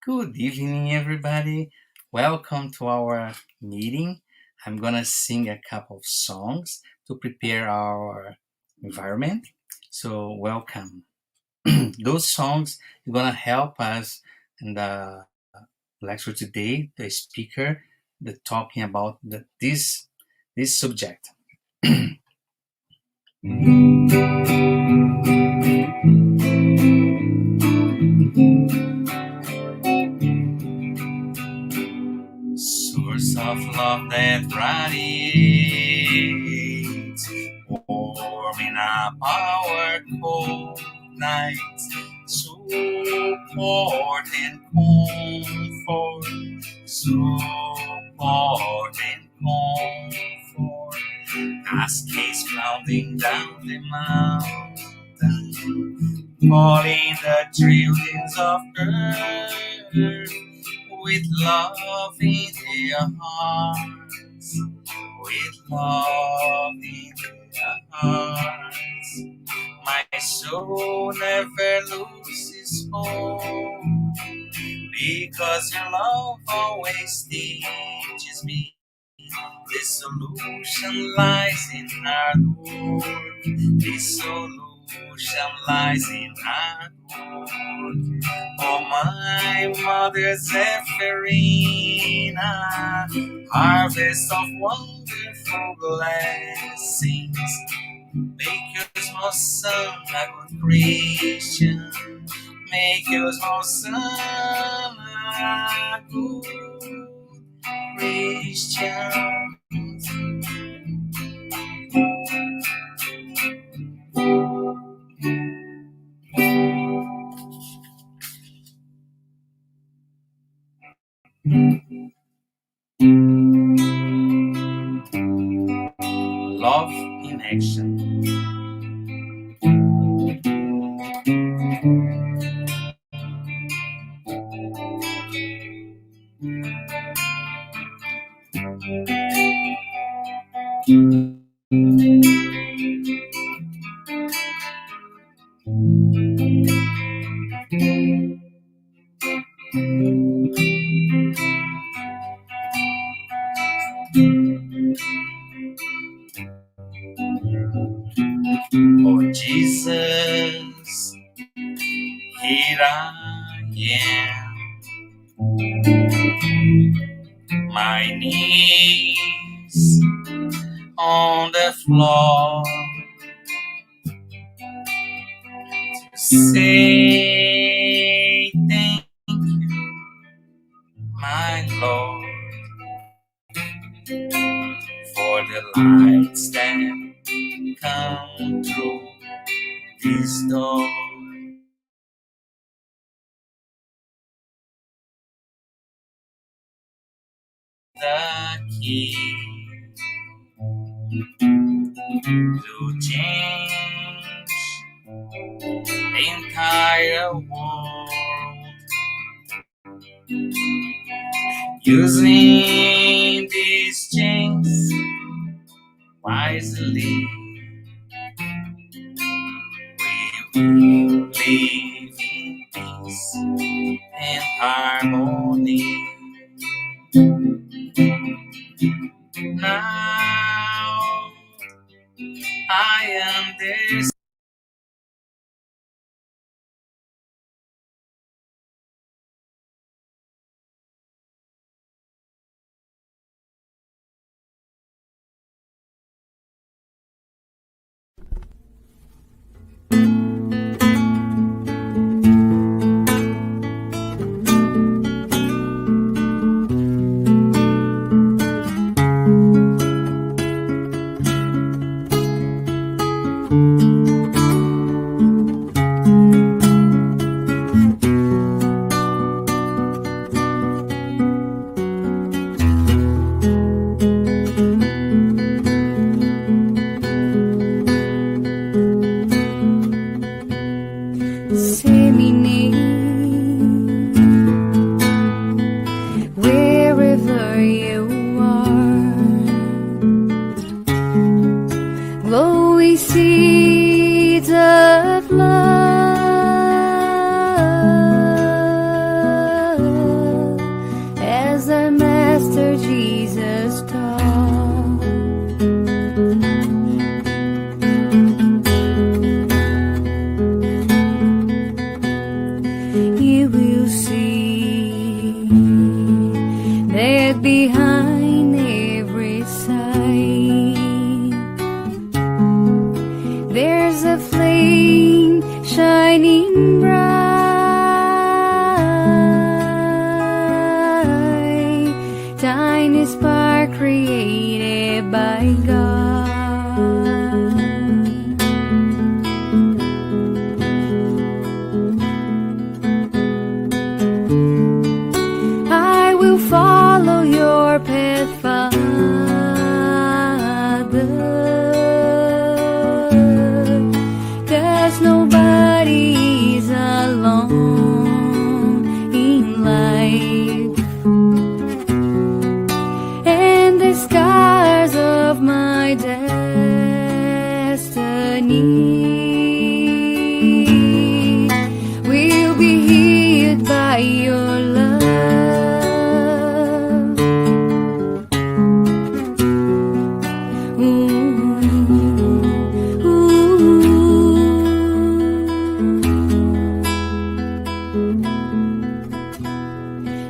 Good evening, everybody. Welcome to our meeting. I'm gonna sing a couple of songs to prepare our environment. So, welcome. Those songs are gonna help us in the lecture today. The speaker, talking about this subject. Source of love that radiates, warming up our cold nights, support and comfort, support and comfort, cascades flounding down the mountain, calling the trillions of earth with love in their hearts, with love in their hearts. My soul never loses hope, because your love always teaches me the solution lies in hard work. The solution lies in hard work. Oh, my mother Zephyrina, harvest of wonderful blessings. Make your small son a good Christian. Make your small son a good Christian. Love in action. Oh, Jesus, here I am, my knees on the floor, to say thank you, my Lord, for the lights that come through this door. The key to change the entire world, using these chains wisely. We will live in peace and harmony. Now I understand. Say me name wherever you are. Glowing seeds of love.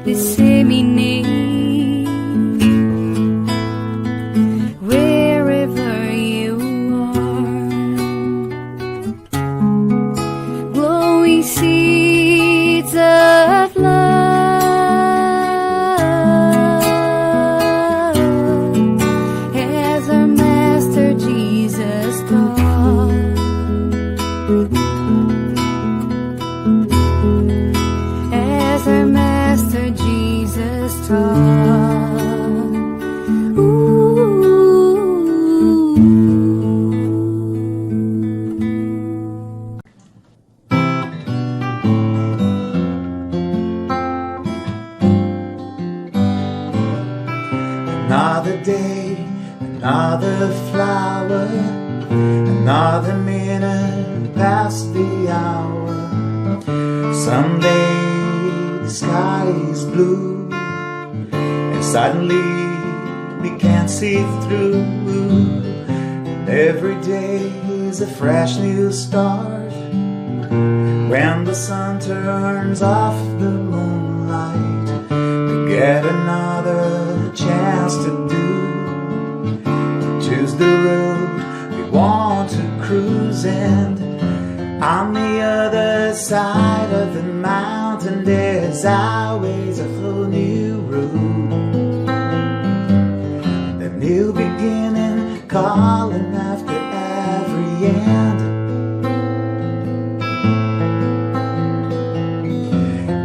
disseminate wherever you are. Glowing seeds of love, as our Master Jesus taught. As our Master Jesus taught. Another day, another flower, another minute past the hour. Someday the sky is blue, and suddenly we can't see through. And every day is a fresh new start. When the sun turns off the moonlight, we get another chance to choose the road we want to cruise. And on the other side of the mountain, there's always a whole new road, a new beginning calling after every end.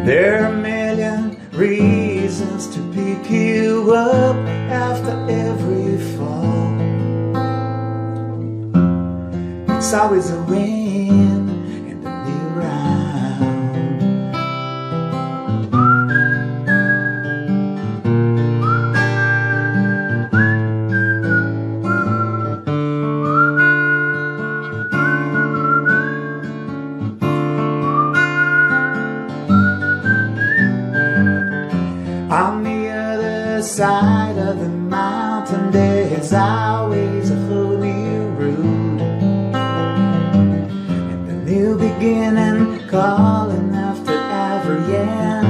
There are a million reasons to pick you up after every fall. It's always a win in the new round. On the other side of the mountain, there's always a whole new road, and the new beginning calling after every end.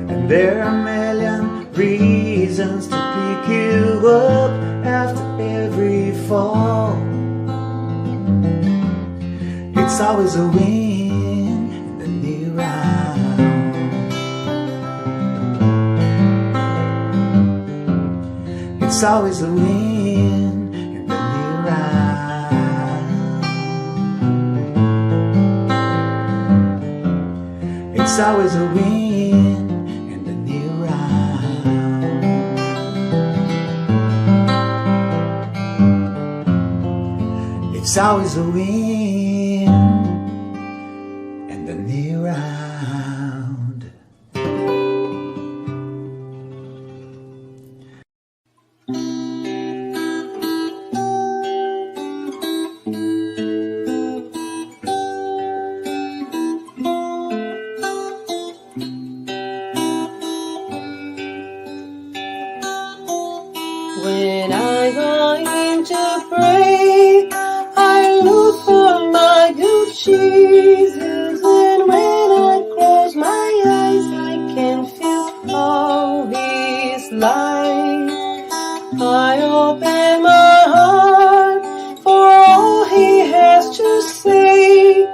And there are a million reasons to pick you up after every fall. It's always a win. It's always a win in the new round. It's always a win in the new round. It's always a win in the new round. When I going to pray, I look for my good Jesus, and when I close my eyes, I can feel all His light. I open my heart for all He has to say.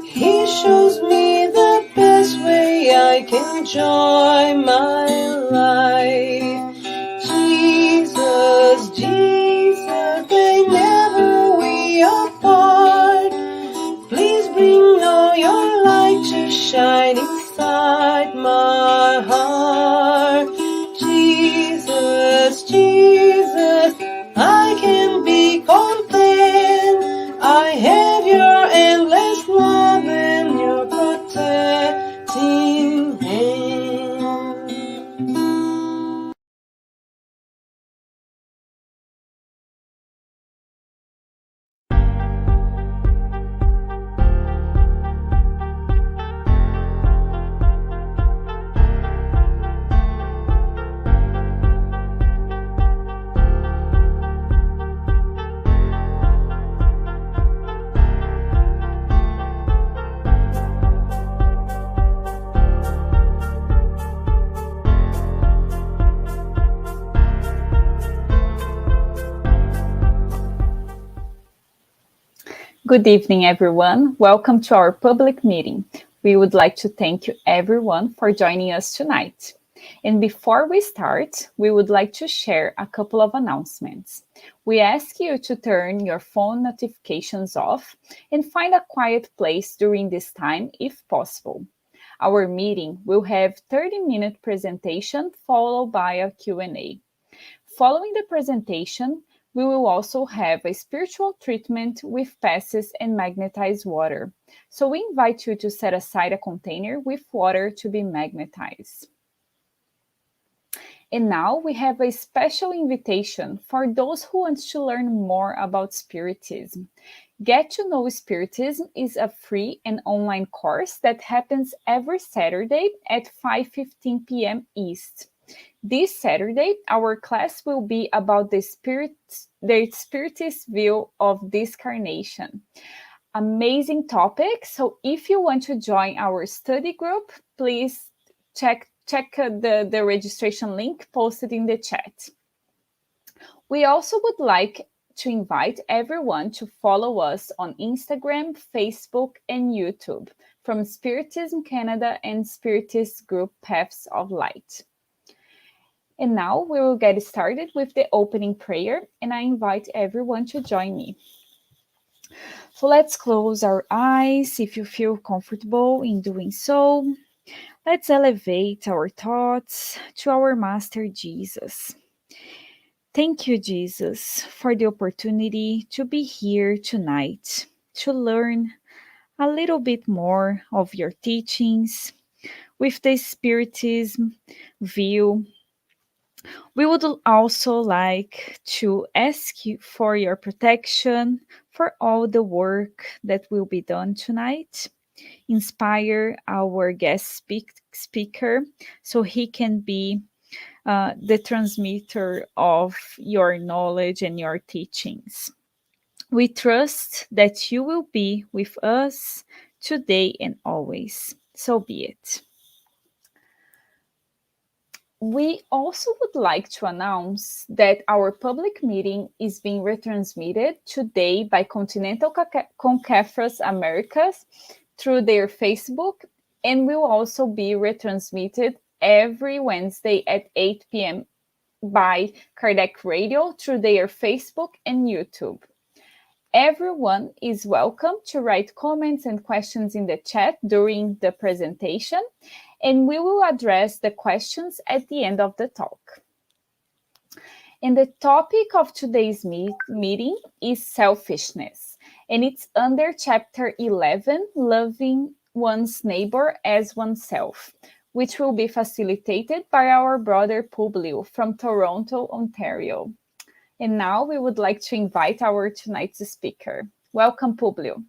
He shows me the best way I can enjoy my life. Jesus, they never we apart. Please bring all your light to shine inside my heart. Jesus, Jesus, I can be content. I have your endless love and your protecting hand. Good evening, everyone. Welcome to our public meeting. We would like to thank you, everyone, for joining us tonight. And before we start, we would like to share a couple of announcements. We ask you to turn your phone notifications off and find a quiet place during this time if possible. Our meeting will have 30-minute presentation followed by a Q&A. Following the presentation, we will also have a spiritual treatment with passes and magnetized water. So we invite you to set aside a container with water to be magnetized. And now we have a special invitation for those who want to learn more about Spiritism. Get to Know Spiritism is a free and online course that happens every Saturday at 5:15 p.m. East. This Saturday, our class will be about the Spiritist view of discarnation. Amazing topic. So if you want to join our study group, please check the registration link posted in the chat. We also would like to invite everyone to follow us on Instagram, Facebook, and YouTube from Spiritism Canada and Spiritist group Paths of Light. And now we will get started with the opening prayer, and I invite everyone to join me. So let's close our eyes if you feel comfortable in doing so. Let's elevate our thoughts to our Master Jesus. Thank you, Jesus, for the opportunity to be here tonight, to learn a little bit more of your teachings with the Spiritism view. We would also like to ask you for your protection for all the work that will be done tonight. Inspire our guest speaker so he can be the transmitter of your knowledge and your teachings. We trust that you will be with us today and always. So be it. We also would like to announce that our public meeting is being retransmitted today by Continental Concafras Americas through their Facebook and will also be retransmitted every Wednesday at 8 p.m. by Kardec Radio through their Facebook and YouTube. Everyone is welcome to write comments and questions in the chat during the presentation, and we will address the questions at the end of the talk. And the topic of today's meeting is selfishness, and it's under chapter 11, Loving One's Neighbor as Oneself, which will be facilitated by our brother Publio from Toronto, Ontario. And now we would like to invite our tonight's speaker. Welcome, Publio.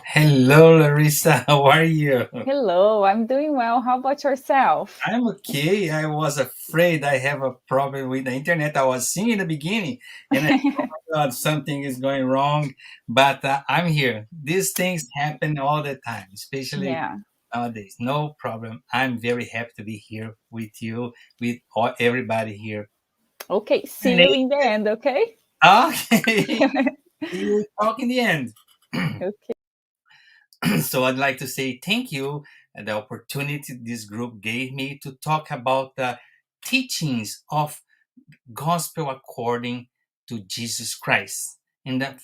Hello, Larissa. How are you? Hello, I'm doing well. How about yourself? I'm okay. I was afraid I have a problem with the internet. I was seeing in the beginning, and I thought, oh my God, something is going wrong. But I'm here. These things happen all the time, especially Yeah. nowadays. No problem. I'm very happy to be here with you, with everybody here. Okay, see you in the end, okay? Okay. You talk in the end. Okay. So I'd like to say thank you and the opportunity this group gave me to talk about the teachings of gospel according to Jesus Christ and the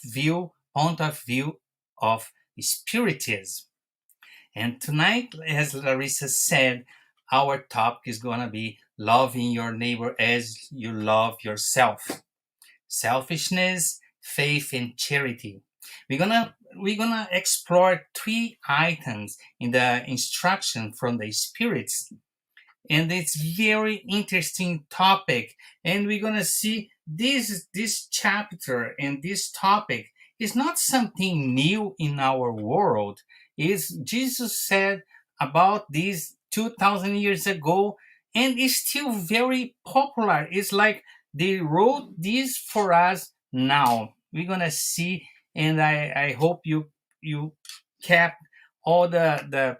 point of view of Spiritism. And tonight, as Larissa said, our topic is going to be loving your neighbor as you love yourself. Selfishness, faith, and charity. We're gonna explore 3 items in the instruction from the spirits, and it's very interesting topic. And we're gonna see this chapter and this topic is not something new in our world. Is Jesus said about this 2,000 years ago, and it's still very popular. It's like they wrote this for us now. We're gonna see, and I hope you kept all the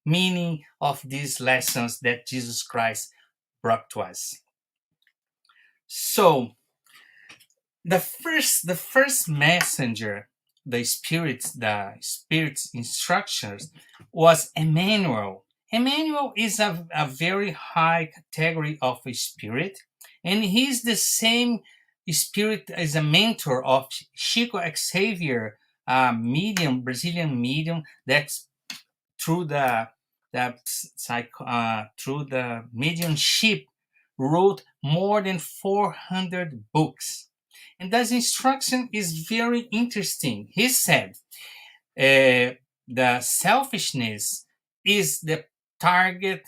meaning of these lessons that Jesus Christ brought to us. So the first messenger, the spirit's instructions was Emmanuel. Emmanuel is a very high category of a spirit, and he's the same spirit as a mentor of Chico Xavier, a medium, Brazilian medium, that's through through the mediumship wrote more than 400 books. And this instruction is very interesting. He said, the selfishness is the target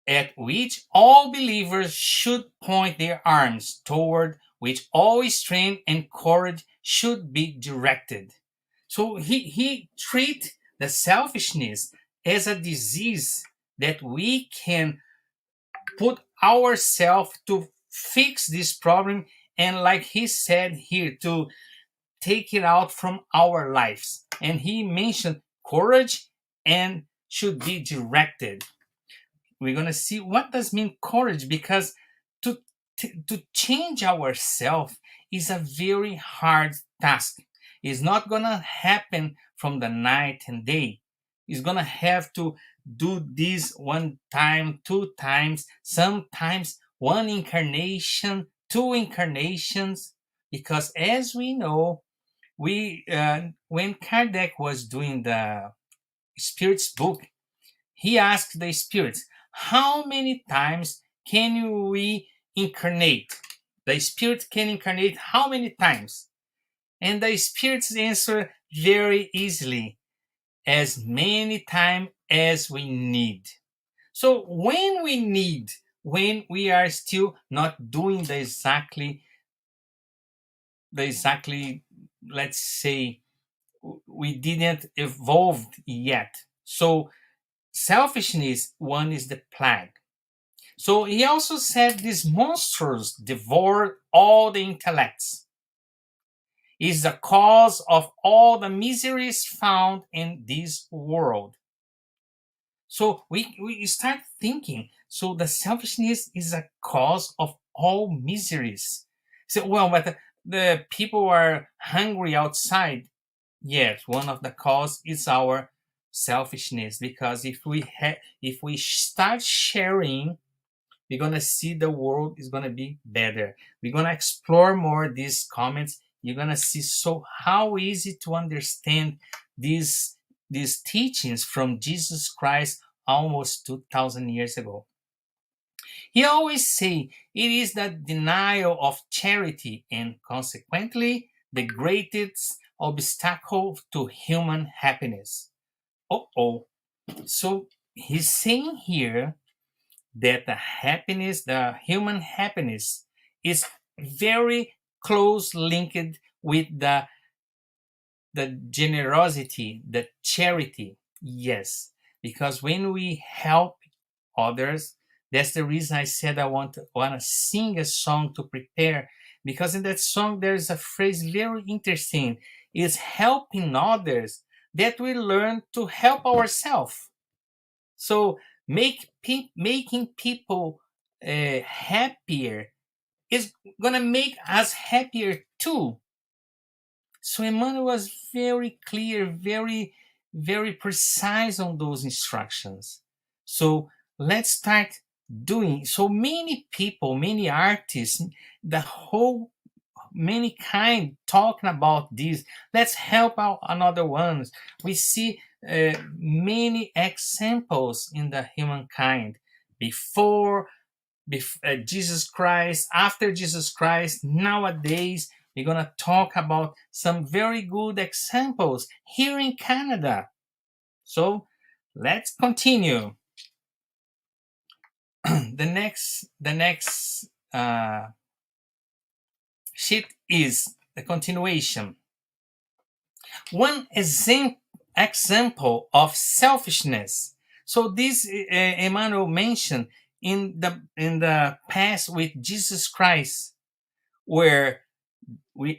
at which all believers should point their arms, toward which all strength and courage should be directed. So he treat the selfishness as a disease that we can put ourselves to fix this problem, and like he said here, to take it out from our lives. And he mentioned courage and should be directed. We're going to see what does mean courage, because to to change ourselves is a very hard task. It's not going to happen from the night and day. It's going to have to do this one time, two times, sometimes one incarnation, two incarnations, because as we know, we when Kardec was doing the spirits book, he asked the spirits, how many times can we incarnate? The spirit can incarnate how many times? And the spirits answer very easily, as many times as we need. So when we need, when we are still not doing the exactly, let's say, we didn't evolve yet. So selfishness, one, is the plague. So he also said these monsters devour all the intellects, is the cause of all the miseries found in this world. So we start thinking, so the selfishness is a cause of all miseries. So, well, but the people are hungry outside. Yes, one of the cause is our selfishness, because if we start sharing, we're gonna see the world is gonna be better. We're gonna explore more these comments. You're gonna see so how easy to understand these teachings from Jesus Christ almost 2,000 years ago. He always say it is the denial of charity, and consequently the greatest obstacle to human happiness. Oh, so he's saying here that the happiness, the human happiness, is very close linked with the generosity, the charity. Yes, because when we help others, that's the reason I said I want to sing a song to prepare, because in that song there's a phrase very interesting. Is helping others that we learn to help ourselves. So making people happier is gonna make us happier too. So Emmanuel was very clear, very precise on those instructions. So let's start doing. So many people, many artists, the whole many kind talking about this. Let's help out another ones. We see many examples in the humankind before Jesus Christ, after Jesus Christ. Nowadays, we're going to talk about some very good examples here in Canada. So let's continue. The next sheet is the continuation. One example of selfishness. So this Emmanuel mentioned in the past with Jesus Christ, where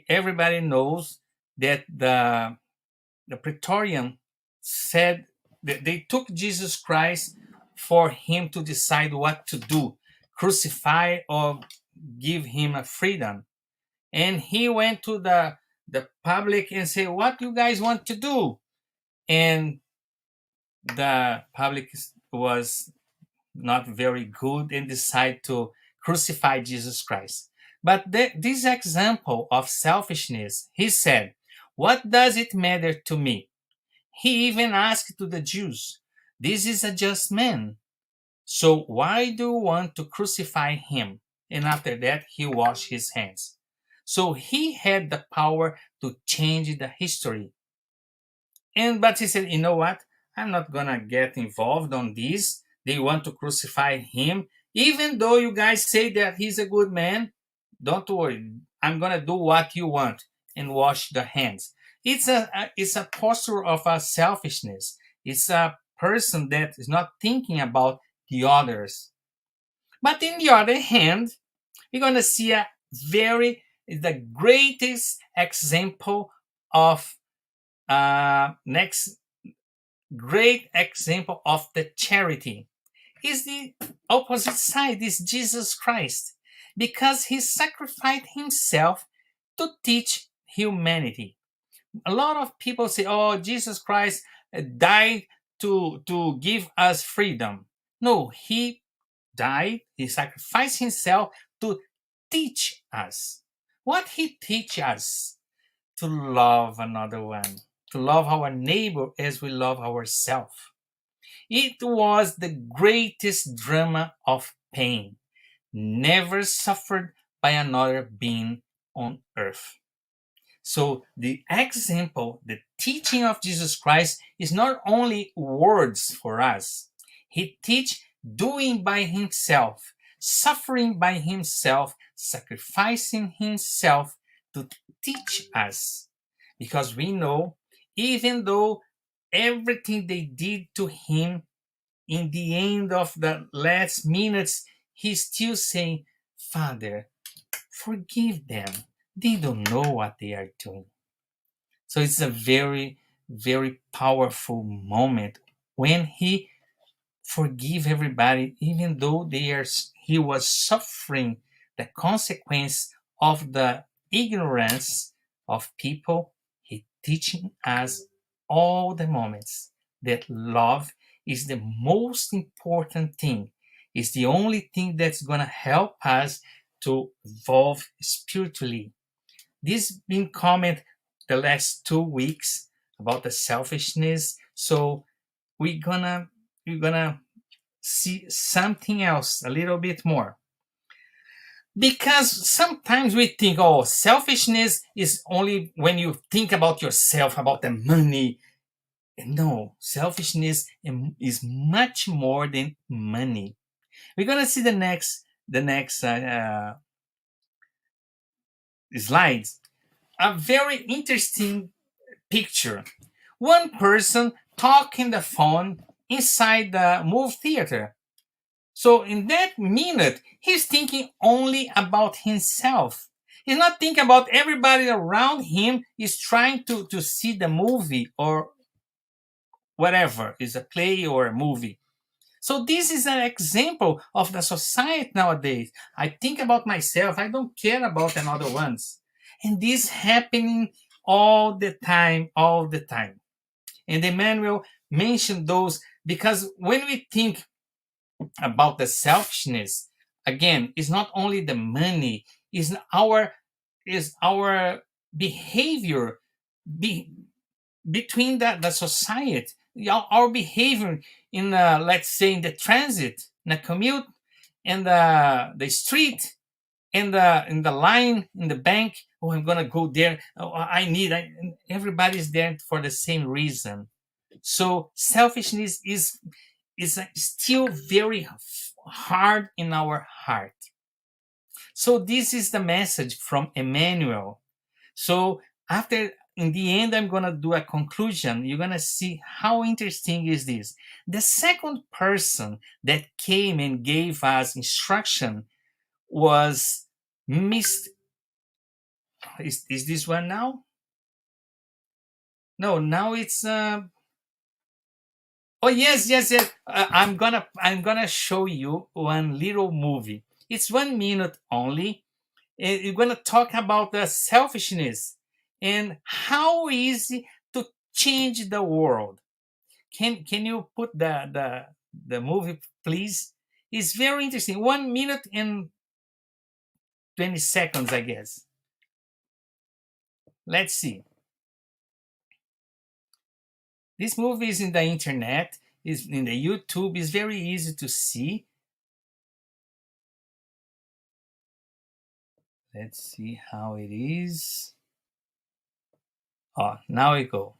everybody knows that the Praetorian said that they took Jesus Christ for him to decide what to do, crucify or give him a freedom. And he went to the public and said, "What you guys want to do?" And the public was not very good and decided to crucify Jesus Christ. But this example of selfishness, he said, "What does it matter to me?" He even asked to the Jews, "This is a just man. So why do you want to crucify him?" And after that, he washed his hands. So he had the power to change the history. And but he said, "You know what? I'm not gonna get involved on this. They want to crucify him. Even though you guys say that he's a good man, don't worry. I'm gonna do what you want and wash the hands." It's a posture of a selfishness. It's a person that is not thinking about the others. But in the other hand, we're gonna see the greatest example of next great example of the charity is the opposite side, is Jesus Christ, because he sacrificed himself to teach humanity. A lot of people say, "Oh, Jesus Christ died to give us freedom." No, he sacrificed himself to teach us. What he teach us? To love another one, to love our neighbor as we love ourselves. It was the greatest drama of pain, never suffered by another being on earth. So the example, the teaching of Jesus Christ is not only words for us. He teach doing by himself, suffering by himself, sacrificing himself to teach us. Because we know, even though everything they did to him, in the end of the last minutes, he's still saying, "Father, forgive them. They don't know what they are doing." So it's a very, very powerful moment when he forgive everybody, even though he was suffering the consequence of the ignorance of people. He teaching us all the moments that love is the most important thing. It's the only thing that's gonna help us to evolve spiritually. This been comment the last 2 weeks about the selfishness. So we're gonna see something else a little bit more. Because sometimes we think, "Oh, selfishness is only when you think about yourself, about the money." No, selfishness is much more than money. We're gonna see the next slides. A very interesting picture. One person talking the phone inside the movie theater. So in that minute, he's thinking only about himself. He's not thinking about everybody around him is trying to see the movie or whatever, is a play or a movie. So this is an example of the society nowadays. I think about myself. I don't care about another ones. And this happening all the time, all the time. And Emmanuel mentioned those because when we think about the selfishness, again, it's not only the money, is our behavior be, between the society, our behavior in let's say in the transit, in the commute, in the street, in the line, in the bank. "Oh, I'm gonna go there. Oh, everybody's there for the same reason." So selfishness is still very hard in our heart. So this is the message from Emmanuel. So after, in the end, I'm gonna do a conclusion. You're gonna see how interesting is this. The second person that came and gave us instruction was Mr. Is this one now? No, now it's oh yes, yes, yes. I'm gonna show you one little movie. It's 1 minute only, We're going to talk about the selfishness and how easy to change the world. Can you put the movie, please? It's very interesting. 1 minute and 20 seconds, I guess. Let's see. This movie is in the internet, is in the YouTube. It's very easy to see. Let's see how it is. Oh, now we go.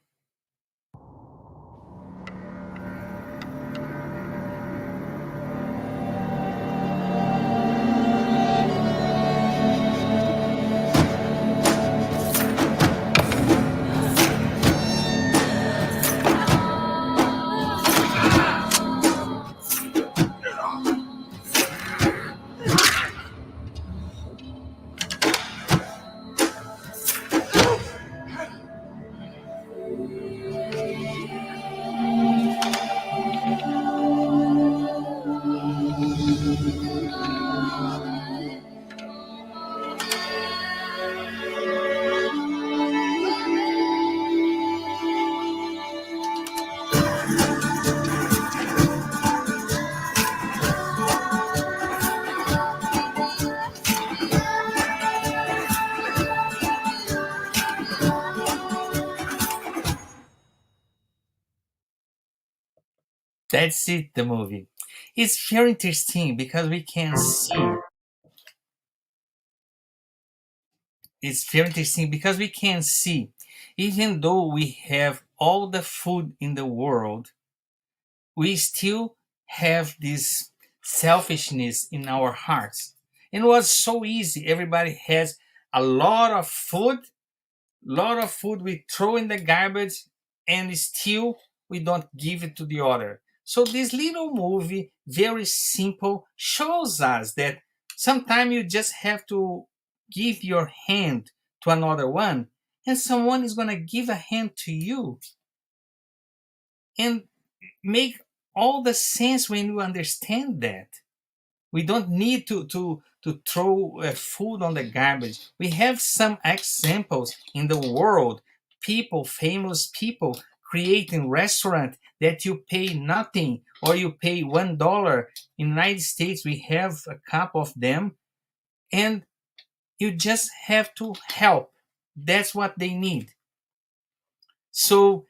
That's it, the movie. It's very interesting because we can see. It's very interesting because we can see, even though we have all the food in the world, we still have this selfishness in our hearts. And it was so easy. Everybody has a lot of food we throw in the garbage, and still we don't give it to the other. So this little movie, very simple, shows us that sometimes you just have to give your hand to another one, and someone is going to give a hand to you, and make all the sense when you understand that. We don't need to throw food on the garbage. We have some examples in the world, people, famous people, creating restaurant that you pay nothing or you pay $1. In the United States, we have a couple of them, and you just have to help. That's what they need. So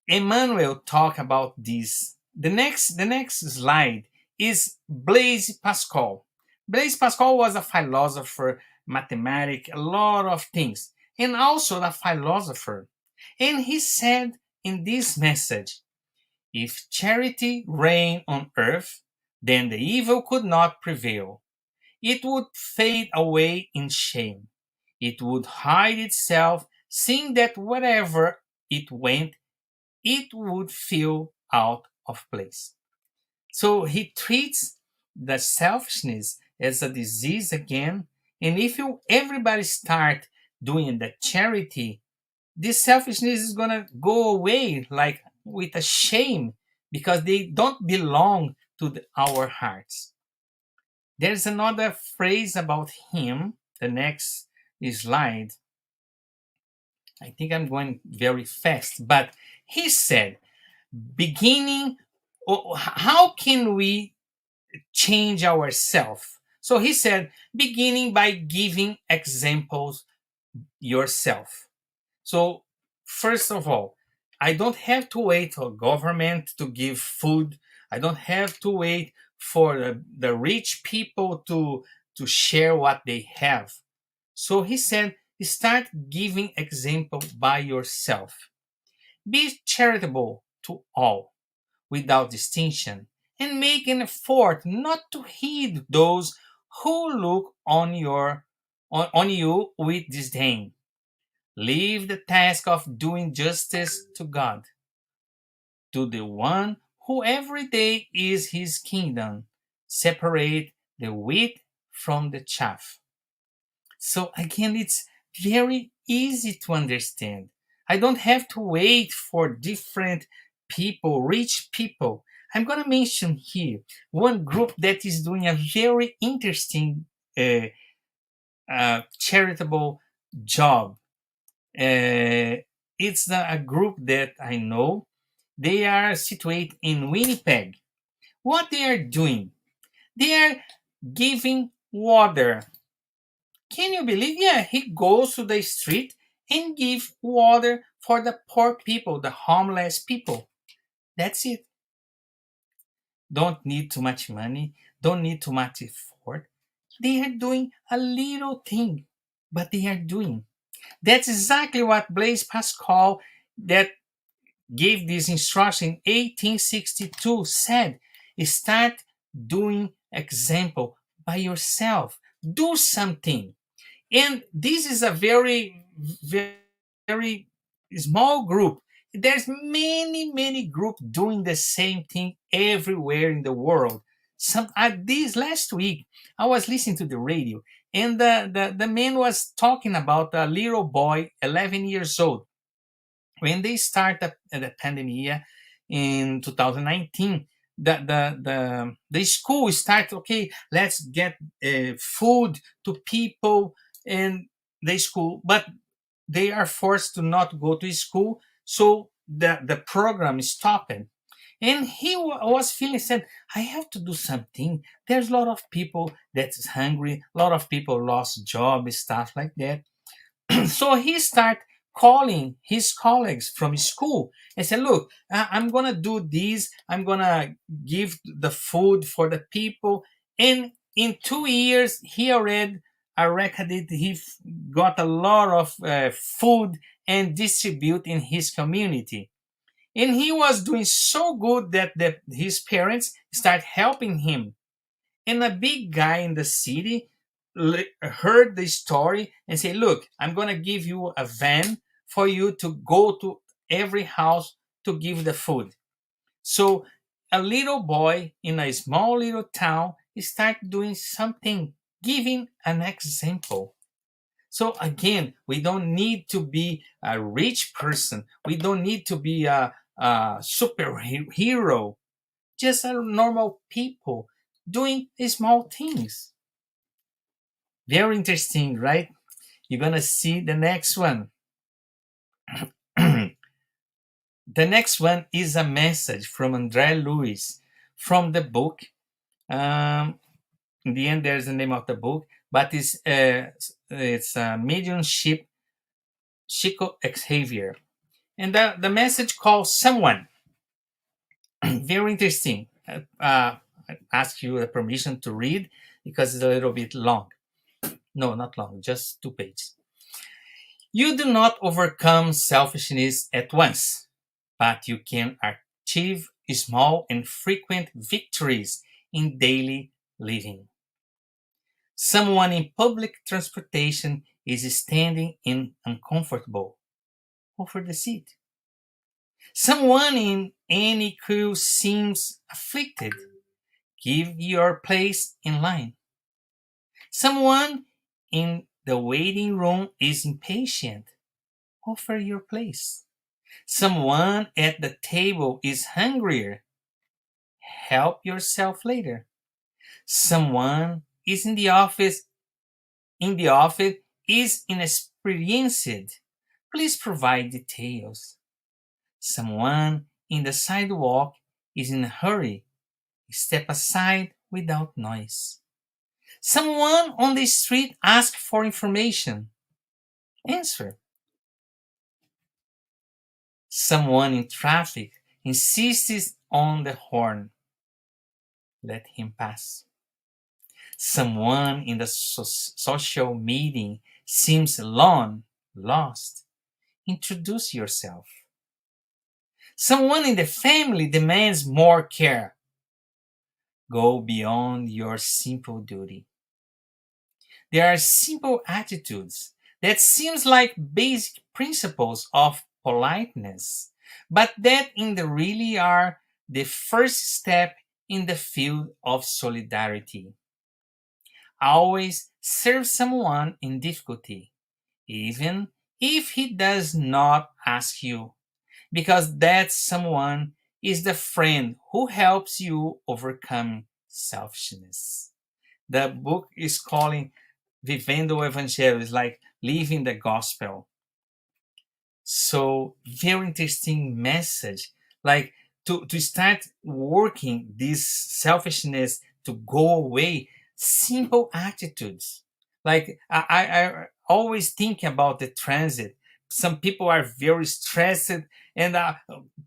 Emmanuel talk about this. The next slide is Blaise Pascal. Blaise Pascal was a philosopher, mathematic, a lot of things, and also a philosopher. And he said in this message, if charity reigned on earth, then the evil could not prevail. It would fade away in shame. It would hide itself, seeing that wherever it went, it would feel out of place. So he treats the selfishness as a disease again. And if everybody start doing the charity, this selfishness is gonna go away like with a shame because they don't belong to our hearts. There's another phrase about him, the next slide. I think I'm going very fast, but he said, beginning, how can we change ourselves? So he said, beginning by giving examples yourself. So, first of all, I don't have to wait for government to give food. I don't have to wait for the rich people to share what they have. So he said, start giving example by yourself. Be charitable to all, without distinction, and make an effort not to heed those who look on you with disdain. Leave the task of doing justice to God, to the one who every day is his kingdom. Separate the wheat from the chaff. So again, it's very easy to understand. I don't have to wait for different people, rich people. I'm going to mention here one group that is doing a very interesting charitable job. It's a group that I know. They are situated in Winnipeg. What they are doing? They are giving water. Can you believe? Yeah, he goes to the street and give water for the poor people, the homeless people. That's it. Don't need too much money. Don't need too much effort. They are doing a little thing, but they are doing. That's exactly what Blaise Pascal, that gave this instruction in 1862, said. Start doing example by yourself. Do something. And this is a very small group. There's many groups doing the same thing everywhere in the world. This last week I was listening to the radio, and the man was talking about a little boy 11 years old. When they started the pandemic in 2019, the school started, okay, let's get food to people in the school, but they are forced to not go to school, so the program is stopped. And he was feeling, said, I have to do something. There's a lot of people that's hungry, a lot of people lost job, stuff like that. So he started calling his colleagues from school and said, look, I'm going to do this. I'm going to give the food for the people. And in 2 years, he already recorded, got a lot of food and distribute in his community. And he was doing so good that his parents started helping him. And a big guy in the city heard the story and said, look, I'm going to give you a van for you to go to every house to give the food. So a little boy in a small little town started doing something, giving an example. So again, we don't need to be a rich person. We don't need to be a superhero. Just a normal people doing small things. Very interesting, right? You're gonna see the next one. The next one is a message from Andre Lewis from the book. In the end, there's the name of the book, but it's mediumship, Chico Xavier, and the message calls someone. Very interesting. I ask you the permission to read because it's a little bit long. No, not long, just 2 pages. You do not overcome selfishness at once, but you can achieve small and frequent victories in daily living. Someone in public transportation is standing in uncomfortable. Offer the seat. Someone in any queue seems afflicted. Give your place in line. Someone in the waiting room is impatient. Offer your place. Someone at the table is hungrier. Help yourself later. Someone is in the office is inexperienced. Please provide details. Someone in the sidewalk is in a hurry. Step aside without noise. Someone on the street asks for information. Answer. Someone in traffic insists on the horn. Let him pass. Someone in the social meeting seems lost. Introduce yourself. Someone in the family demands more care. Go beyond your simple duty. There are simple attitudes that seems like basic principles of politeness, but that in the really are the first step in the field of solidarity. Always serve someone in difficulty, even if he does not ask you, because that someone is the friend who helps you overcome selfishness. The book is calling vivendo o evangelho, is like living the gospel. So very interesting message. Like to start working this selfishness to go away, simple attitudes. Like I always think about the transit. Some people are very stressed and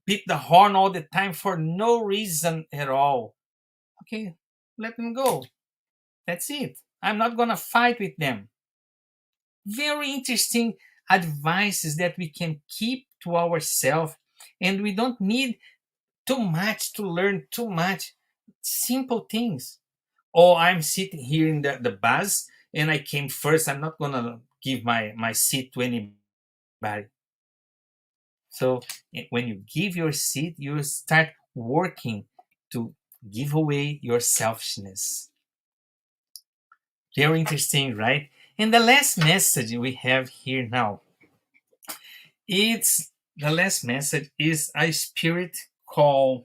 beat the horn all the time for no reason at all. Okay, let them go. That's it. I'm not gonna fight with them. Very interesting advices that we can keep to ourselves, and we don't need too much to learn too much. Simple things. Oh, I'm sitting here in the bus and I came first. I'm not gonna give my seat to anybody. So when you give your seat, you start working to give away your selfishness. Very interesting, right? And the last message we have here now, it's the last message is a spirit called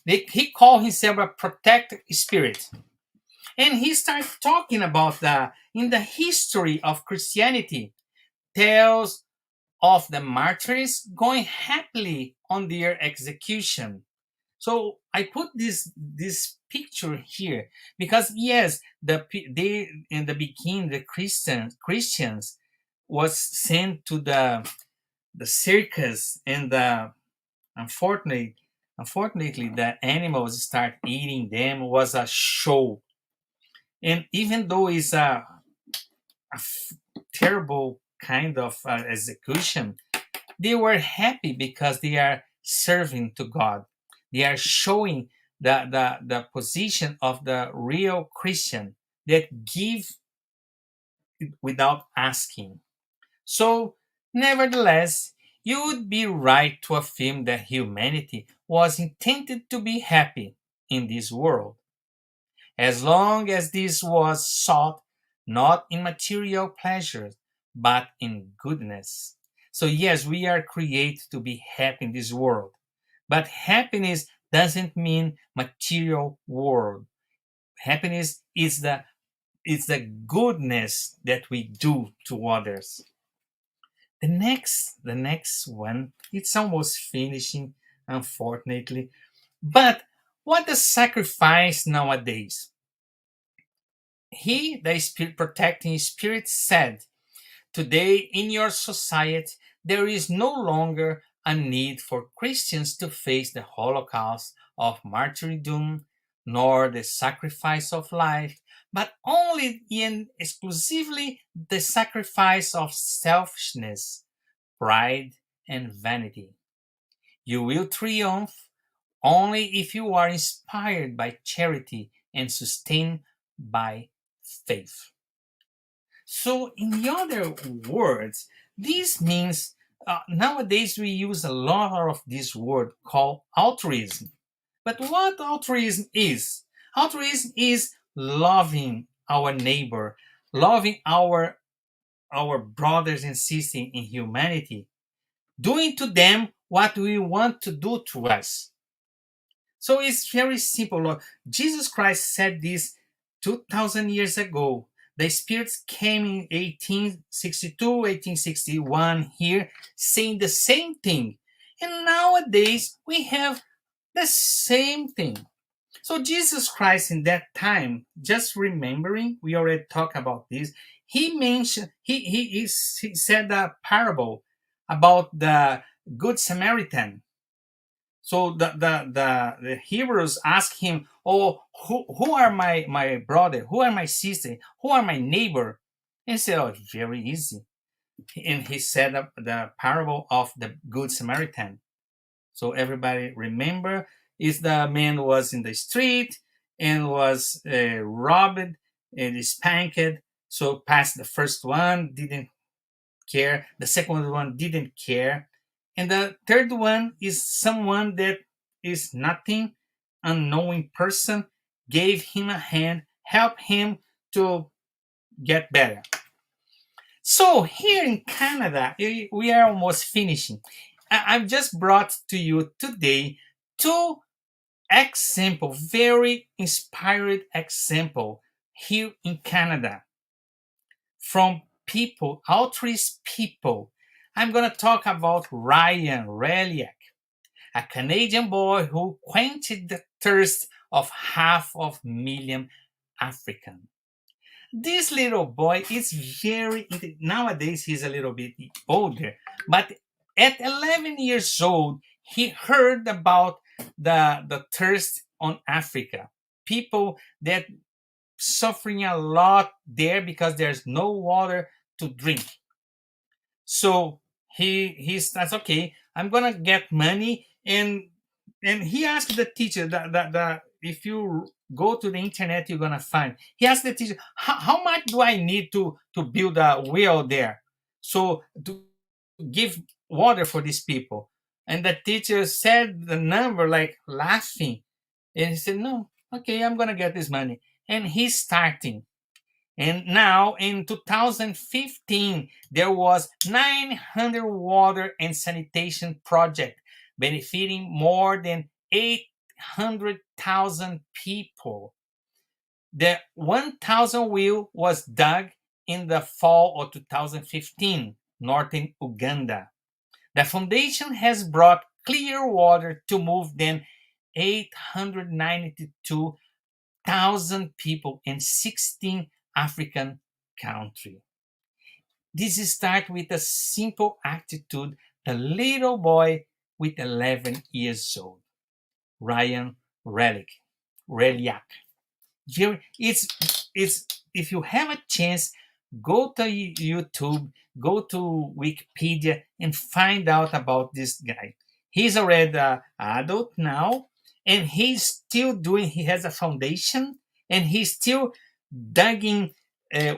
he called himself a protected spirit, and he starts talking about the in the history of Christianity, tells of the martyrs going happily on their execution. So I put this picture here because yes, they in the beginning the Christians was sent to the circus, and unfortunately unfortunately the animals start eating them. Was a show, and even though it's terrible kind of execution, they were happy because they are serving to God. They are showing the position of the real Christian that give without asking. So, nevertheless, you would be right to affirm that humanity was intended to be happy in this world, as long as this was sought not in material pleasures, but in goodness. So, yes, we are created to be happy in this world, but happiness doesn't mean material world. Happiness is the goodness that we do to others. The next one, it's almost finishing, unfortunately. But what the sacrifice nowadays? He, the spirit protecting spirit, said, "Today in your society there is no longer a need for Christians to face the Holocaust of martyrdom, nor the sacrifice of life, but only and exclusively the sacrifice of selfishness, pride, and vanity. You will triumph only if you are inspired by charity and sustained by faith." So, in the other words, this means nowadays we use a lot of this word called altruism. But what altruism is? Altruism is loving our neighbor, loving our brothers and sisters in humanity, doing to them what we want to do to us. So it's very simple. Jesus Christ said this 2000 years ago. The spirits came in 1862, 1861 here saying the same thing. And nowadays we have the same thing. So Jesus Christ in that time, just remembering, we already talked about this, he mentioned, he said a parable about the Good Samaritan. So the heroes ask him, "Oh, who are my brother? Who are my sister? Who are my neighbor?" And he said, "Oh, very easy." And he said the parable of the Good Samaritan. So everybody remember, is the man was in the street and was robbed and spanked. So passed the first one, didn't care. The second one didn't care. And the third one is someone that is nothing, unknowing person, gave him a hand, helped him to get better. So here in Canada, we are almost finishing. I've just brought to you today two example, very inspired example here in Canada from people, altruist people. I'm going to talk about Ryan Reliak, a Canadian boy who quenched the thirst of 500,000 Africans. This little boy is nowadays he's a little bit older, but at 11 years old, he heard about the thirst on Africa. People that suffering a lot there because there's no water to drink. So he starts, okay, I'm gonna get money, and he asked the teacher that if you go to the internet you're gonna find. He asked the teacher, how much do I need to build a well there, so to give water for these people? And the teacher said the number like laughing, and he said, no, okay, I'm gonna get this money. And he's starting. And now in 2015, there was 900 water and sanitation project benefiting more than 800,000 people. The 1,000 well was dug in the fall of 2015, northern Uganda. The foundation has brought clear water to more than 892,000 people in 16 African countries. This starts with a simple attitude. The little boy with 11 years old, Ryan Reliak. It's if you have a chance, go to YouTube, go to Wikipedia, and find out about this guy. He's already an adult now, and he's still doing. He has a foundation, and he's still digging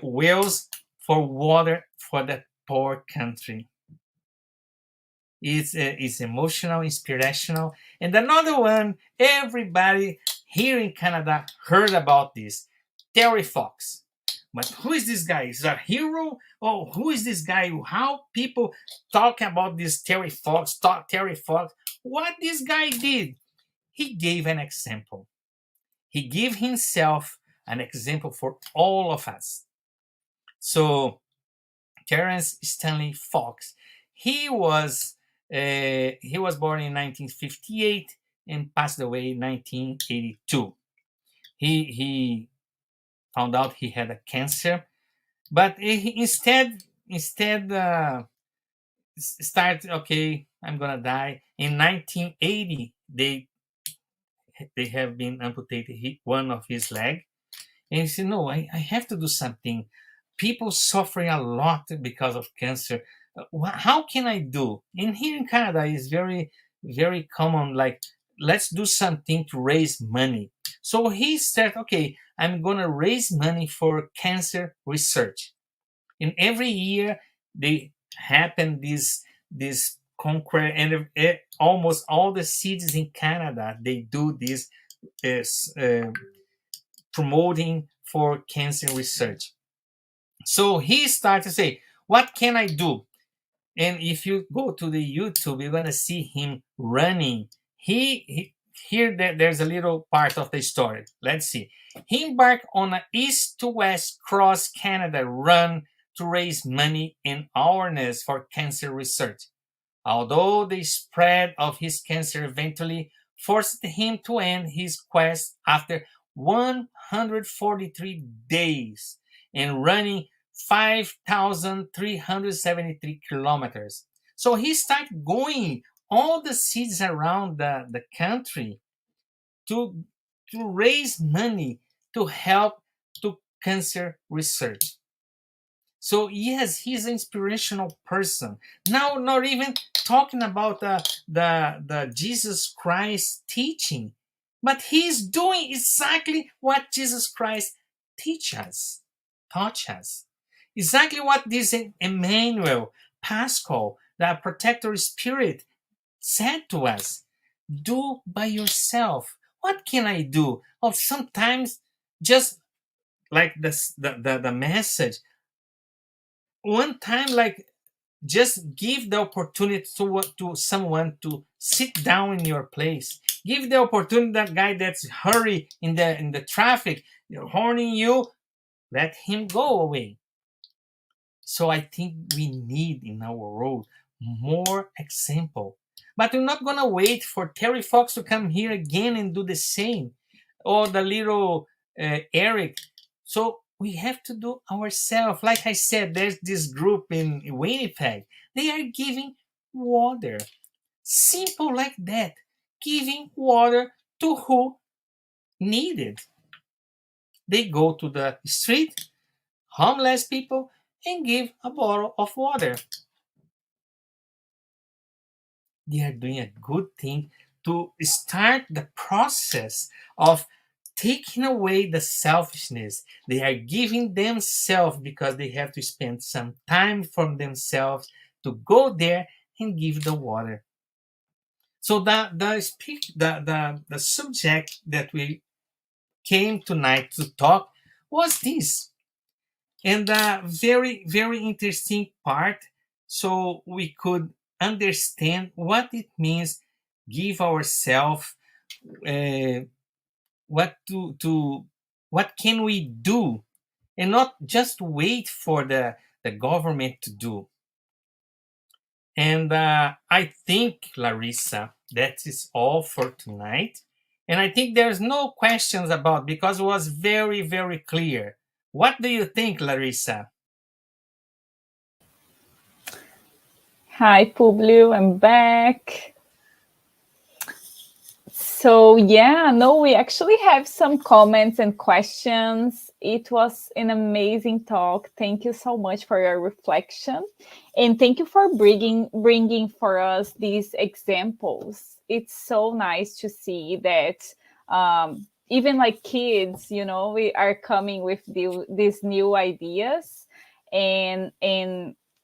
wells for water for that poor country. It's emotional, inspirational. And another one, everybody here in Canada heard about this, Terry Fox. But who is this guy? Is that a hero? Oh, who is this guy? How people talk about this Terry Fox? What this guy did? He gave an example. He gave himself an example for all of us. So, Terence Stanley Fox, he was born in 1958 and passed away in 1982. He found out he had a cancer, but he instead start, okay, I'm gonna die. In 1980, they have been amputated one of his leg, and he said, no, I have to do something. People suffering a lot because of cancer. How can I do? And here in Canada is very, very common, like, let's do something to raise money. So he said, okay, I'm going to raise money for cancer research. And every year they happen this conquer, and almost all the cities in Canada, they do this promoting for cancer research. So he started to say, what can I do? And if you go to the YouTube, you're going to see him running. Here there's a little part of the story. Let's see. He embarked on an east to west cross Canada run to raise money and awareness for cancer research. Although the spread of his cancer eventually forced him to end his quest after 143 days and running 5,373 kilometers. So he started going all the cities around the country to raise money to help to cancer research. So yes, he's an inspirational person. Now, not even talking about the Jesus Christ teaching, but he's doing exactly what Jesus Christ taught us. Exactly what this Emmanuel, Pascal, the protector spirit, said to us. Do by yourself. What can I do? Or sometimes, just like the message, one time, like, just give the opportunity to someone to sit down in your place. Give the opportunity that guy that's hurry in the traffic, horning you. let him go away. So I think we need in our world more example. But we're not gonna wait for Terry Fox to come here again and do the same, or the little Eric. So we have to do ourselves. Like I said, there's this group in Winnipeg. They are giving water, simple like that, giving water to who need it. They go to the street, homeless people, and give a bottle of water. They are doing a good thing to start the process of taking away the selfishness. They are giving themselves because they have to spend some time from themselves to go there and give the water. So the subject that we came tonight to talk was this, and a very very interesting part, so we could understand what it means give ourselves, uh, what can we do, and not just wait for the government to do. And I think, Larissa, that is all for tonight. And I think there's no questions about, because it was very very clear. What do you think, Larissa? Hi, Publio, I'm back. So, yeah, no, we actually have some comments and questions. It was an amazing talk. Thank you so much for your reflection. And thank you for bringing for us these examples. It's so nice to see that even like kids, we are coming with these new ideas. And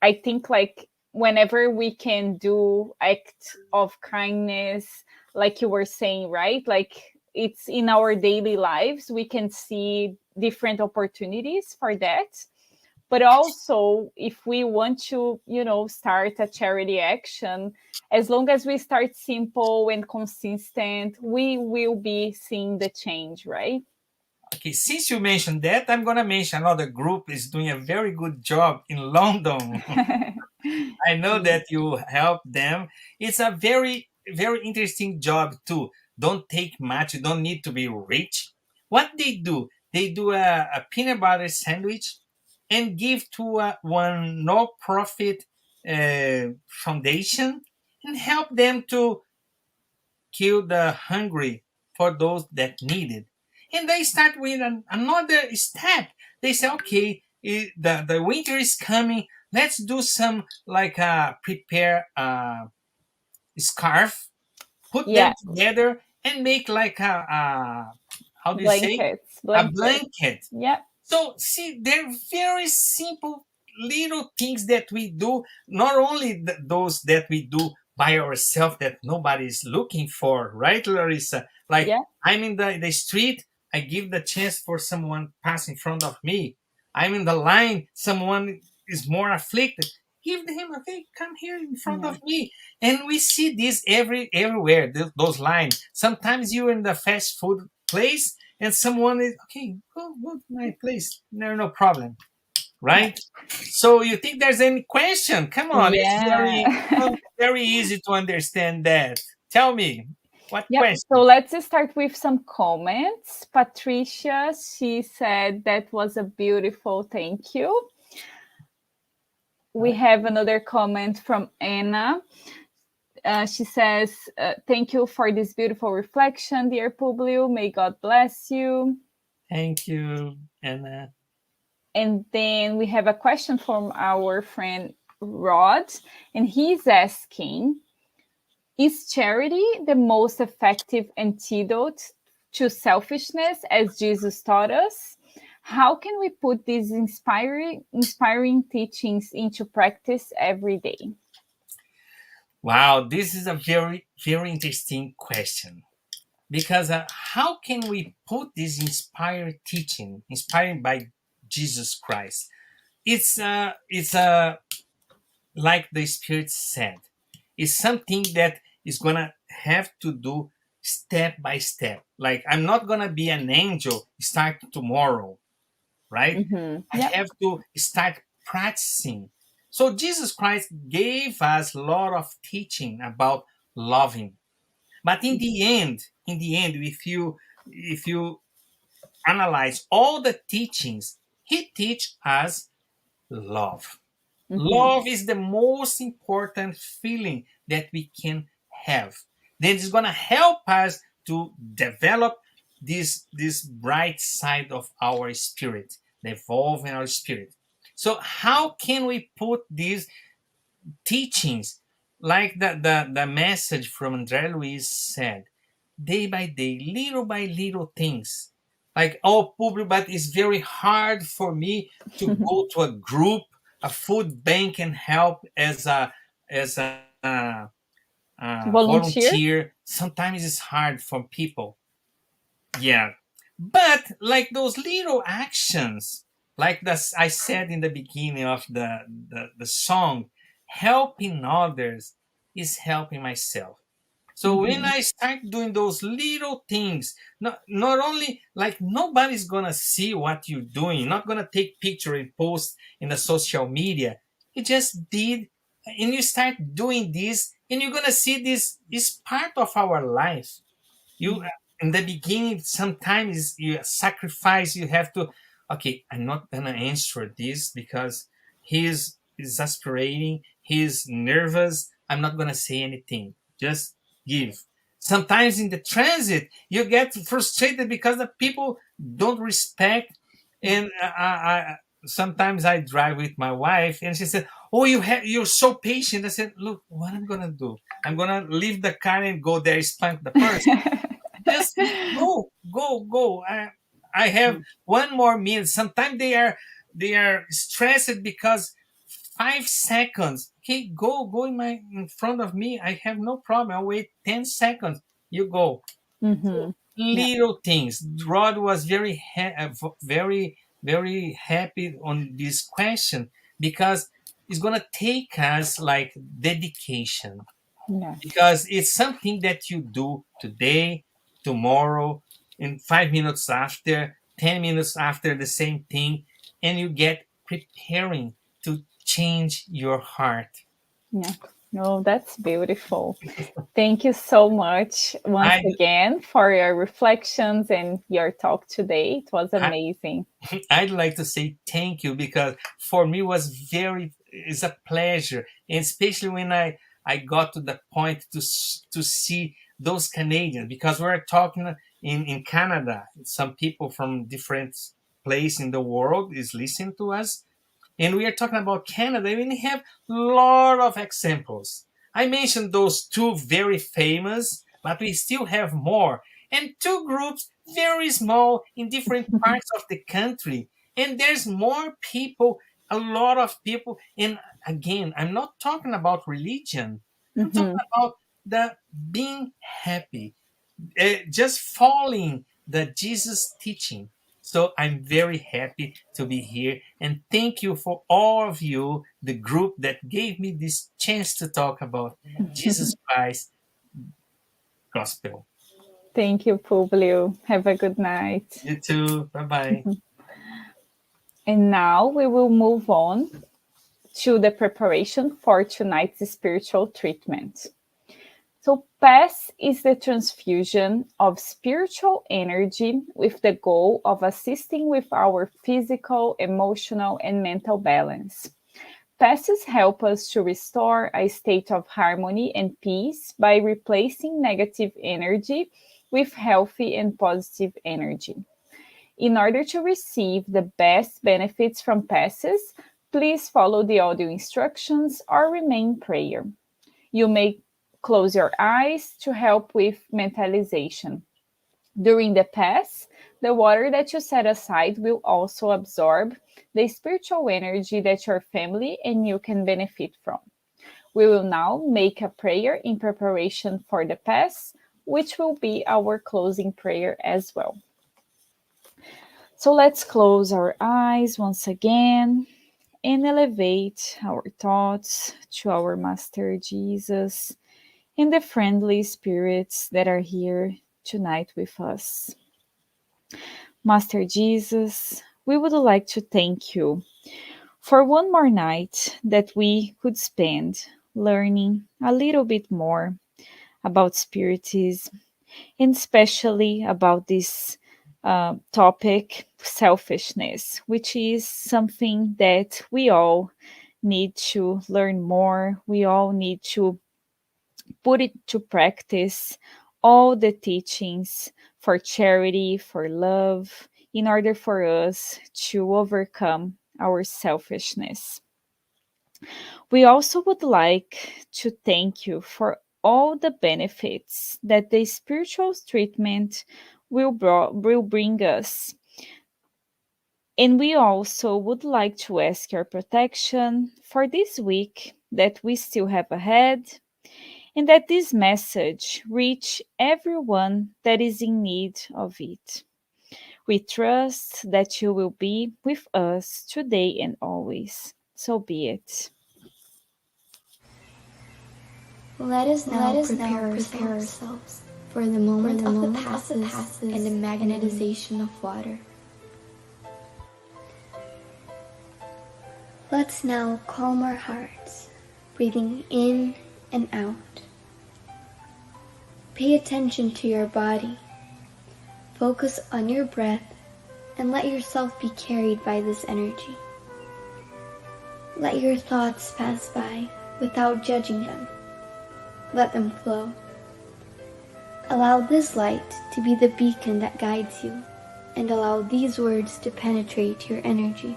I think like whenever we can do act of kindness, like you were saying, right? Like it's in our daily lives, we can see different opportunities for that. But also, if we want to, start a charity action, as long as we start simple and consistent, we will be seeing the change, right? Okay, since you mentioned that, I'm gonna mention another group is doing a very good job in London. I know that you help them. It's a very, very interesting job too. Don't take much. You don't need to be rich. What they do a peanut butter sandwich and give to one no-profit foundation and help them to kill the hungry for those that need it. And they start with another step. They say, okay, the winter is coming. Let's do some like prepare a scarf, put them Yeah, together, and make like a how do you say, blankets, a blankets. blanket. Yeah, So see, they're very simple little things that we do. Not only those that we do by ourselves that nobody is looking for, right, Larissa? Like yeah, I'm in the street, I give the chance for someone pass in front of me. I'm in the line, someone is more afflicted. Give him, okay, come here in front yeah, of me. And we see this everywhere, those lines. Sometimes you're in the fast food place and someone is okay, go to my place, no problem, yeah. right? So you think there's any question? Come on, it's Yeah. very easy to understand that. Tell me, what Yep. So question? let's start with some comments. Patricia, she said that was a beautiful thank you. We have another comment from Anna. She says, thank you for this beautiful reflection, dear Publio. May God bless you. Thank you, Anna. And then we have a question from our friend Rod, and he's asking, is charity the most effective antidote to selfishness as Jesus taught us? How can we put these inspiring teachings into practice every day? Wow, this is a very very interesting question, because how can we put this inspired teaching, inspired by Jesus Christ? It's like the Spirit said, it's something that is gonna have to do step by step. Like I'm not gonna be an angel start tomorrow. right? I Yeah. have to start practicing. So Jesus Christ gave us a lot of teaching about loving. But in the end, if you analyze all the teachings, he teach us love. Hmm. Love is the most important feeling that we can have. Then it's gonna help us to develop this bright side of our spirit, the evolve in our spirit. So how can we put these teachings, like the message from André Luiz said, day by day, little by little things. Like, oh, public, but it's very hard for me to go to a group, a food bank, and help as a Volunteer. volunteer. Sometimes it's hard for people. Yeah. But like those little actions, like this I said in the beginning of the song, helping others is helping myself. So when Hmm. I start doing those little things, not only like nobody's gonna see what you're doing, not gonna take picture and post in the social media. You just did, and you start doing this, and you're gonna see this is part of our life. You in the beginning sometimes you sacrifice, you have to, okay, I'm not gonna answer this because he's exasperating, he's nervous, I'm not gonna say anything, just give. Sometimes in the transit you get frustrated because the people don't respect. And sometimes I drive with my wife and she said, oh, you're so patient. I said, look, what I'm gonna do, I'm gonna leave the car and go there, spank the person. Just go, go, go. I have one more minute. Sometimes they are stressed because 5 seconds. Okay, go in front of me. I have no problem. I'll wait 10 seconds. You go. Hmm. Yeah. Little things. Rod was very happy on this question because it's gonna take us like dedication, Yeah. because it's something that you do today, tomorrow, in 5 minutes after, 10 minutes after, the same thing, and you get preparing to change your heart. Yeah. No, that's beautiful. Thank you so much once I, again for your reflections and your talk today. It was I amazing. I'd like to say thank you, because for me was it's a pleasure, and especially when I got to the point to see those Canadians, because we're talking in Canada. Some people from different place in the world is listening to us, and we are talking about Canada. We have a lot of examples. I mentioned those two very famous, but we still have more. And two groups very small in different parts of the country. And there's more people, a lot of people. And again, I'm not talking about religion. I'm talking Hmm. about the being happy, just following the Jesus teaching. So I'm very happy to be here, and thank you for all of you, the group that gave me this chance to talk about Jesus Christ gospel. Thank you, Publio. Have a good night. You too. Bye bye. And now we will move on to the preparation for tonight's spiritual treatment. So, PASS is the transfusion of spiritual energy with the goal of assisting with our physical, emotional, and mental balance. PASSes help us to restore a state of harmony and peace by replacing negative energy with healthy and positive energy. In order to receive the best benefits from PASSes, please follow the audio instructions or remain in prayer. You may close your eyes to help with mentalization. During the pass, the water that you set aside will also absorb the spiritual energy that your family and you can benefit from. We will now make a prayer in preparation for the pass, which will be our closing prayer as well. So let's close our eyes once again and elevate our thoughts to our Master Jesus and the friendly spirits that are here tonight with us. Master Jesus, we would like to thank you for one more night that we could spend learning a little bit more about Spiritism, and especially about this topic, selfishness, which is something that we all need to learn more. We all need to put it to practice all the teachings for charity, for love, in order for us to overcome our selfishness. We also would like to thank you for all the benefits that the spiritual treatment will bring us. And we also would like to ask your protection for this week that we still have ahead, and that this message reach everyone that is in need of it. We trust that you will be with us today and always. So be it. Let us now prepare ourselves for the moment of the passes and the magnetization of water. Let's now calm our hearts, breathing in and out. Pay attention to your body. Focus on your breath and let yourself be carried by this energy. Let your thoughts pass by without judging them. Let them flow. Allow this light to be the beacon that guides you, and allow these words to penetrate your energy.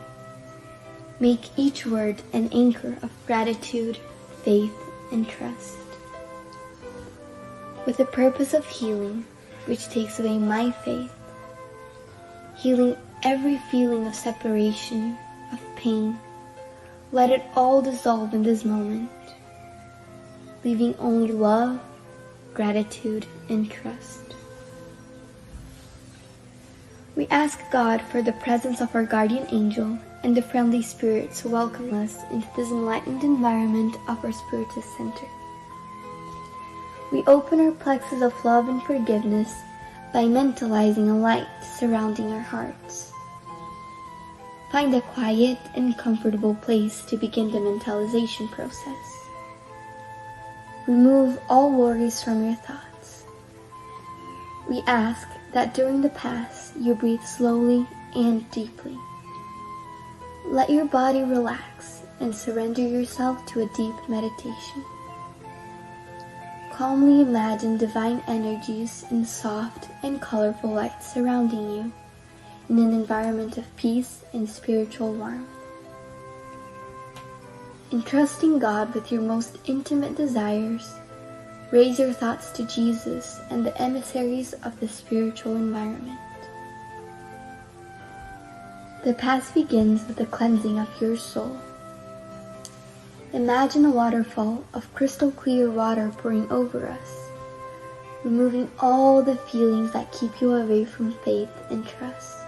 Make each word an anchor of gratitude, faith, and trust. With the purpose of healing, which takes away my faith, healing every feeling of separation, of pain, let it all dissolve in this moment, leaving only love, gratitude, and trust. We ask God for the presence of our guardian angel and the friendly spirits who welcome us into this enlightened environment of our Spiritist Center. We open our plexus of love and forgiveness by mentalizing a light surrounding our hearts. Find a quiet and comfortable place to begin the mentalization process. Remove all worries from your thoughts. We ask that during the pass you breathe slowly and deeply. Let your body relax and surrender yourself to a deep meditation. Calmly imagine divine energies in soft and colorful light surrounding you in an environment of peace and spiritual warmth. Entrusting God with your most intimate desires, raise your thoughts to Jesus and the emissaries of the spiritual environment. The path begins with the cleansing of your soul. Imagine a waterfall of crystal clear water pouring over us, removing all the feelings that keep you away from faith and trust.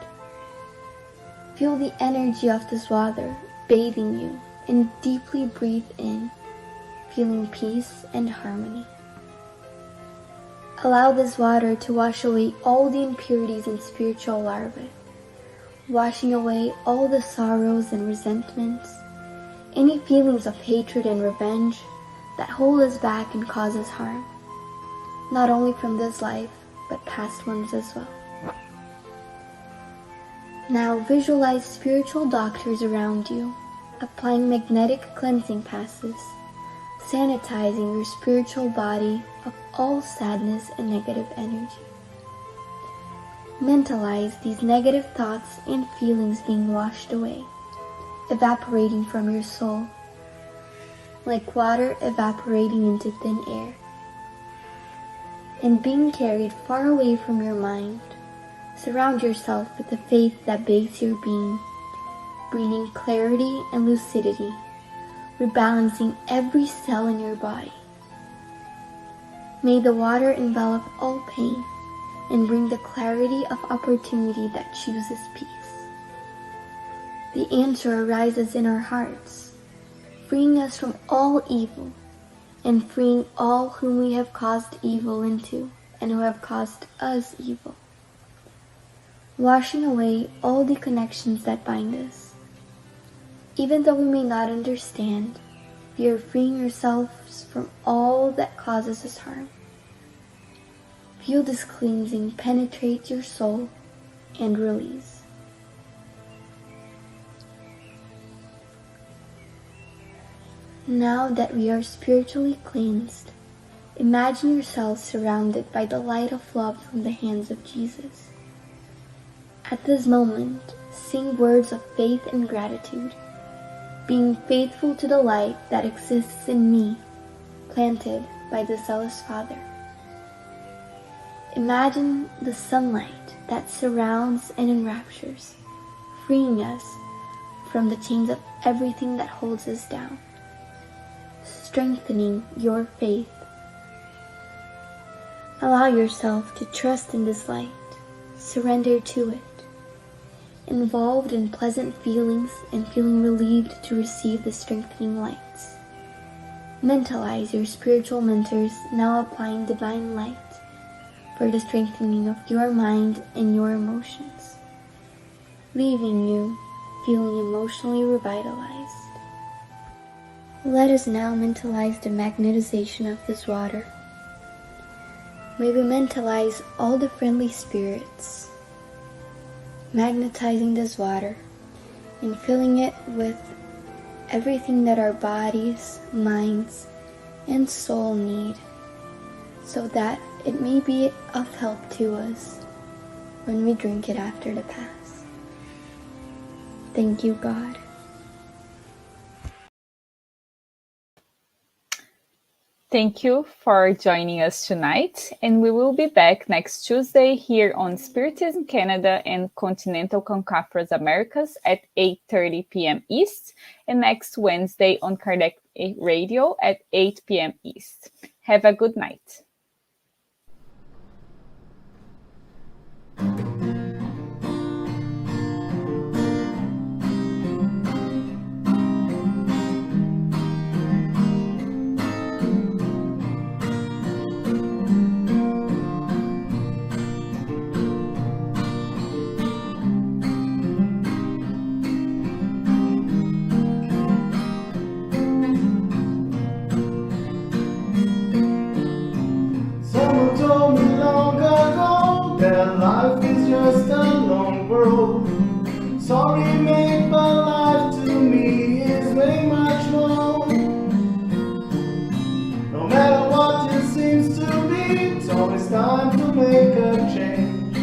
Feel the energy of this water bathing you and deeply breathe in, feeling peace and harmony. Allow this water to wash away all the impurities and spiritual larvae, washing away all the sorrows and resentments, any feelings of hatred and revenge that hold us back and cause us harm, not only from this life, but past ones as well. Now visualize spiritual doctors around you, applying magnetic cleansing passes, sanitizing your spiritual body of all sadness and negative energy. Mentalize these negative thoughts and feelings being washed away, evaporating from your soul, like water evaporating into thin air, and being carried far away from your mind. Surround yourself with the faith that bathes your being, bringing clarity and lucidity, rebalancing every cell in your body. May the water envelop all pain and bring the clarity of opportunity that chooses peace. The answer arises in our hearts, freeing us from all evil and freeing all whom we have caused evil into and who have caused us evil. washing away all the connections that bind us. Even though we may not understand, we are freeing ourselves from all that causes us harm. Feel this cleansing penetrate your soul and release. Now that we are spiritually cleansed, imagine yourself surrounded by the light of love from the hands of Jesus. At this moment, sing words of faith and gratitude, being faithful to the light that exists in me, planted by the zealous Father. Imagine the sunlight that surrounds and enraptures, freeing us from the chains of everything that holds us down, strengthening your faith. Allow yourself to trust in this light, surrender to it, involved in pleasant feelings and feeling relieved to receive the strengthening lights. Mentalize your spiritual mentors now applying divine light for the strengthening of your mind and your emotions, leaving you feeling emotionally revitalized. Let us now mentalize the magnetization of this water. May we mentalize all the friendly spirits, magnetizing this water and filling it with everything that our bodies, minds, and soul need, so that it may be of help to us when we drink it after the Pass. Thank you, God. Thank you for joining us tonight, and we will be back next Tuesday here on Spiritism Canada and Continental Concafras Americas at 8:30 p.m. East, and next Wednesday on Kardec Radio at 8 p.m. East. Have a good night. Someone told me long ago that life is just a long road. Sorry, mate, but life to me is way much more. No matter what it seems to be, it's always time to make a change.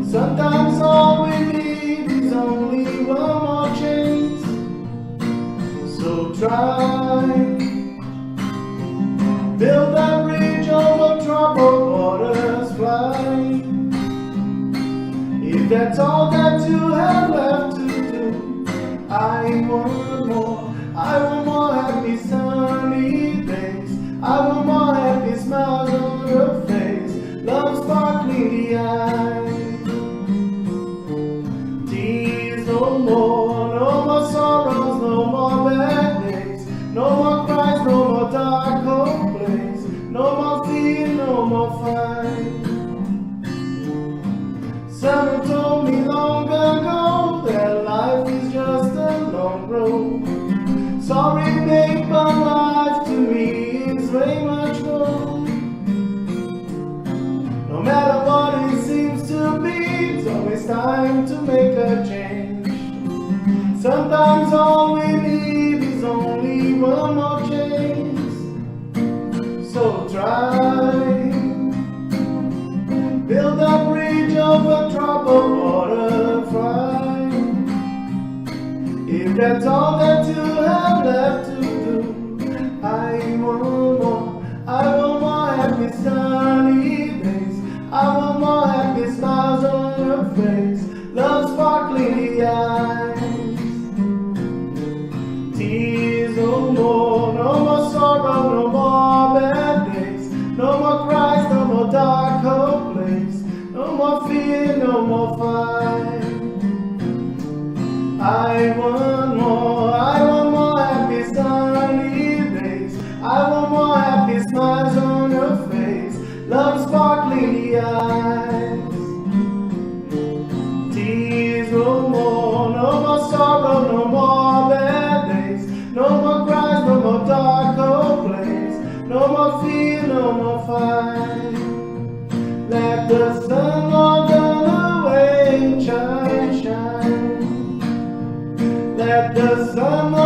Sometimes all we need is only one more chance. So try, build a bridge over troubled waters, fly. If that's all that you have left to do, I want more. I want more happy sunny days. I want more happy smiles on your face. Love sparkling the eyes. Tears no more, no more sorrows, no more bad days. No more cries, no more dark cold place. No more fear, no more fight. Someone told me long ago that life is just a long road. Sorry, babe, but life to me is way much more. No matter what it seems to be, it's always time to make a change. Sometimes all we need is only one more chance. So try, build a bridge over troubled water, fly. If that's all that you have left to do, I want more. I want more happy sunny days. I want more happy smiles on your face. Love sparkling the eyes. Tears no more, no more sorrow, no more bad days. No more cries, no more dark cold place. No more fear, no more fight. I want more happy sunny days. I want more happy smiles on your face. Love sparkling the eyes. find. Let the sun on the way shine, shine. Let the sun